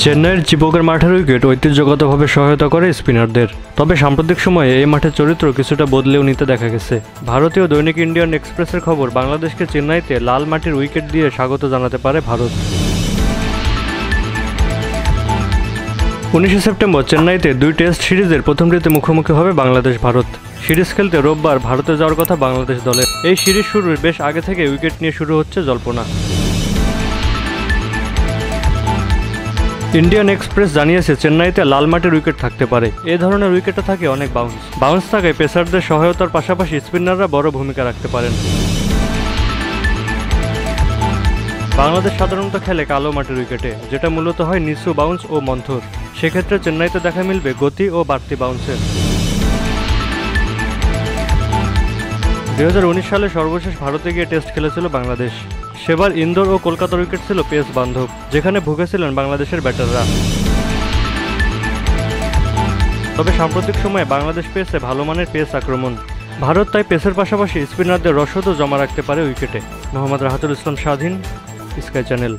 চেন্নাইয়ের চিপকের মাঠের উইকেট ঐতিহ্যগতভাবে সহায়তা করে স্পিনারদের, তবে সাম্প্রতিক সময়ে এই মাঠের চরিত্র কিছুটা বদলেও নিতে দেখা গেছে। ভারতীয় দৈনিক ইন্ডিয়ান এক্সপ্রেসের খবর, বাংলাদেশকে চেন্নাইতে লাল মাটির উইকেট দিয়ে স্বাগত জানাতে পারে ভারত। 19 সেপ্টেম্বর চেন্নাইতে 2 টেস্ট সিরিজের প্রথমটিতে মুখোমুখি হবে বাংলাদেশ ভারত। সিরিজ খেলতে রোববার ভারতে যাওয়ার কথা বাংলাদেশ দলের। এই সিরিজ শুরুর বেশ আগে থেকে উইকেট নিয়ে শুরু হচ্ছে জল্পনা। ইন্ডিয়ান এক্সপ্রেস জানিয়েছে চেন্নাইতে লাল মাটির উইকেট থাকতে পারে। এ ধরনের উইকেটে থাকে অনেক বাউন্স থাকায় পেসারদের সহায়তার পাশাপাশি স্পিনাররা বড় ভূমিকা রাখতে পারেন। বাংলাদেশ সাধারণত খেলে কালো মাটির উইকেটে, যেটা মূলত হয় নিচু বাউন্স ও মন্থর। সেক্ষেত্রে চেন্নাইতে দেখা মিলবে গতি ও বাড়তি বাউন্সের। 2019 সালে সর্বশেষ ভারতে গিয়ে টেস্ট খেলেছিল বাংলাদেশ। সেবার ইন্দোর ও কলকাতার উইকেট ছিল পেস বান্ধব, যেখানে ভুগেছিলেন বাংলাদেশের ব্যাটাররা। তবে সাম্প্রতিক সময়ে বাংলাদেশ পেয়েছে ভালো মানের পেস আক্রমণ। ভারত তাই পেসের পাশাপাশি স্পিনারদের রসদও জমা রাখতে পারে উইকেটে। মোহাম্মদ রাহাতুল ইসলাম স্বাধীন, স্কাই চ্যানেল।